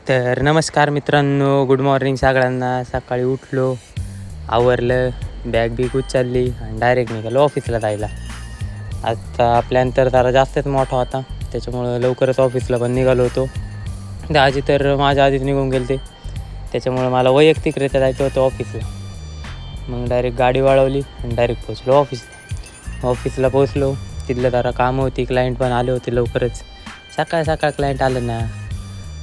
तर नमस्कार मित्रांनो, गुड मॉर्निंग सगळ्यांना. सकाळी उठलो, आवरलं, बॅग बीग उचलली आणि डायरेक्ट निघालो ऑफिसला जायला. आजचा प्लॅन तर जरा जास्तच मोठा होता, त्याच्यामुळं लवकरच ऑफिसला पण निघालो होतो. आजी तर माझ्या आधीच निघून गेले त्याच्यामुळं मला वैयक्तिकरित्या जायचं होतं ऑफिसला. मग डायरेक्ट गाडी वळवली आणि डायरेक्ट पोचलो ऑफिसला पोचलो. तिथलं जरा कामं होती, क्लायंट पण आले होते लवकरच. सकाळ क्लायंट आलं ना,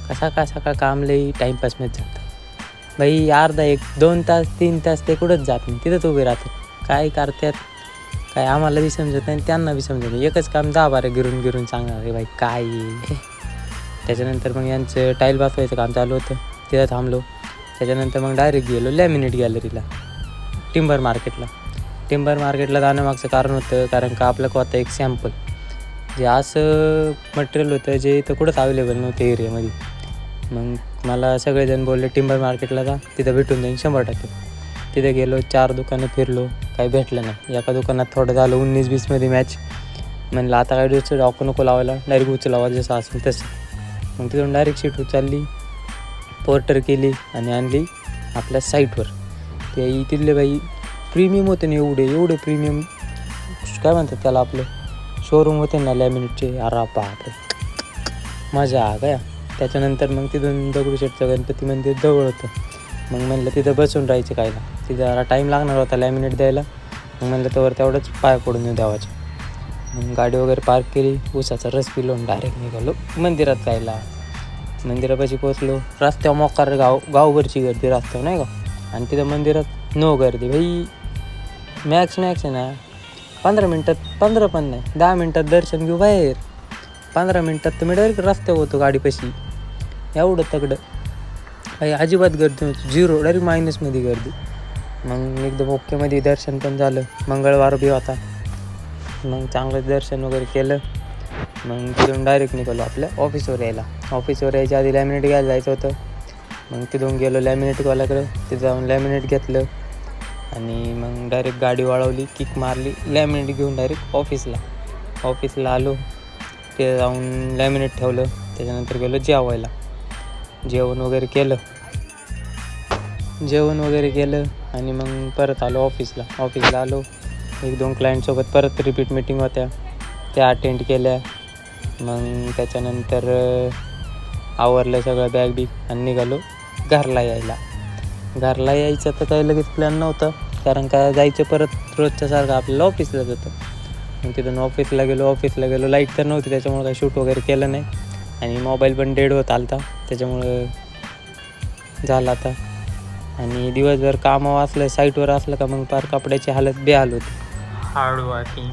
सकाळ काम लई टाईमपासमध्ये जातं बाई. अर्धा 1-2 तास 3 तास ते कुठंच जात नाही, तिथंच उभे राहतात. काय करतात काय आम्हाला बी समजत नाही, त्यांना बी समजत नाही. एकच काम 10-12 गिरून सांगणार रे बाई काय. त्याच्यानंतर मग यांचं टाईल बसवायचं काम चालू होतं, तिथं थांबलो. त्याच्यानंतर मग डायरेक्ट गेलो लॅमिनेट गॅलरीला, टिंबर मार्केटला जाण्यामागचं कारण होतं, कारण का आपलं होतं एक सॅम्पल जे असं मटेरियल होतं जे इथं कुठंच अवेलेबल नव्हतं एरियामध्ये. मग मला सगळेजण बोलले टिंबर मार्केटला जा, तिथं भेटून जाईल 100%. तिथे गेलो, 4 दुकानं फिरलो, काही भेटलं नाही. एका दुकानात थोडं झालं 19-20मध्ये मॅच. म्हणलं आता काय दिवस डॉक नको लावायला, डायरेक्ट उचलावा जसं असेल तसं. मग तिथून डायरेक्ट शीट उचलली, पोर्टर केली आणि आणली आपल्या साईटवर. ते तिथले बाई प्रीमियम होते ना, एवढे प्रीमियम काय म्हणतात त्याला, आपलं शोरूम होते ना लॅमिनेटचे. अरे बापरे, मजा काय. त्याच्यानंतर मग तिथून दगडूशेठचं गणपती मंदिर जवळ होतं. मग म्हणलं तिथं बसून राहायचं कायला, तिथं जरा टाईम लागणार होता लॅमिनेट द्यायला. मग म्हणलं तेवढंच पाय पडून येऊ द्यावाचे. मग गाडी वगैरे पार्क केली, ऊसाचा रस पिलो, डायरेक्ट निघालो मंदिरात जायला. मंदिरापाशी पोचलो, रस्त्यावर मोकार गावभरची गर्दी रस्त्यावर नाही का. आणि तिथं मंदिरात नो गर्दी भाई. मॅक्स आहे ना 15 मिनटात, 15 पण नाही 10 मिनटात दर्शन घेऊ बाहेर. 15 मिनटात तर मी डायरेक्ट रस्त्यावर होतो गाडीपाशी. एवढं तगडं काही अजिबात गर्दी नव्हती, 0 डायरेक्ट मायनसमध्ये गर्दी. मग एकदम ओकेमध्ये दर्शन पण झालं, मंगळवार बी होता. मग चांगलं दर्शन वगैरे केलं. मग तिथून डायरेक्ट निघालो आपल्या ऑफिसवर यायच्या आधी लॅमिनेट घ्यायला जायचं होतं. मग तिथून गेलो लॅमिनेटवाल्याकडं, तिथं जाऊन लॅमिनेट घेतलं आणि मग डायरेक्ट गाडी वळवली, किक मारली, लॅमिनेट घेऊन डायरेक्ट ऑफिसला आलो. ते जाऊन लॅमिनेट ठेवलं. त्याच्यानंतर गेलो जेवण वगैरे केलं आणि मग परत आलो ऑफिसला आलो. 1-2 क्लायंटसोबत परत रिपीट मीटिंग होत्या, त्या अटेंड केल्या. मग त्याच्यानंतर आवरलं सगळं बॅग बीग आणि निघालो घरला यायचं. तर काही लगेच प्लॅन नव्हता, कारण का जायचं परत रोजच्यासारखं आपल्याला ऑफिसला जातं. मग तिथून ऑफिसला गेलो. लाईट तर नव्हती, त्याच्यामुळे काही शूट वगैरे केलं नाही. आणि मोबाईल पण डेड होत आलता, त्याच्यामुळं झालं आता. आणि दिवसभर कामावर असलं, साईटवर असलं का मग पार कपड्याची हालत बेहाल होती. Hard working.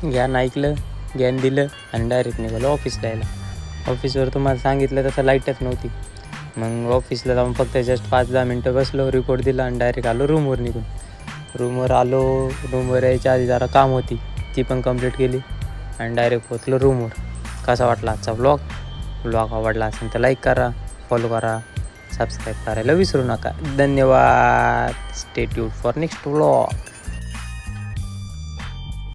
ज्ञान ऐकलं, ज्ञान दिलं आणि डायरेक्ट निघालो ऑफिसला यायला. ऑफिसवर तुम्हाला सांगितलं तसं लाईटच नव्हती. मग ऑफिसला जाऊन फक्त जस्ट 5-10 मिनटं बसलो, रिपोर्ट दिला आणि डायरेक्ट आलो रूमवर यायच्या आधी जरा काम होती, ती पण कंप्लीट केली आणि डायरेक्ट पोचलो रूमवर. कसा वाटला आजचा व्लॉग आवडला असेल तर लाईक करा, फॉलो करा, सबस्क्राईब करायला विसरू नका. धन्यवाद. Stay tuned for next vlog.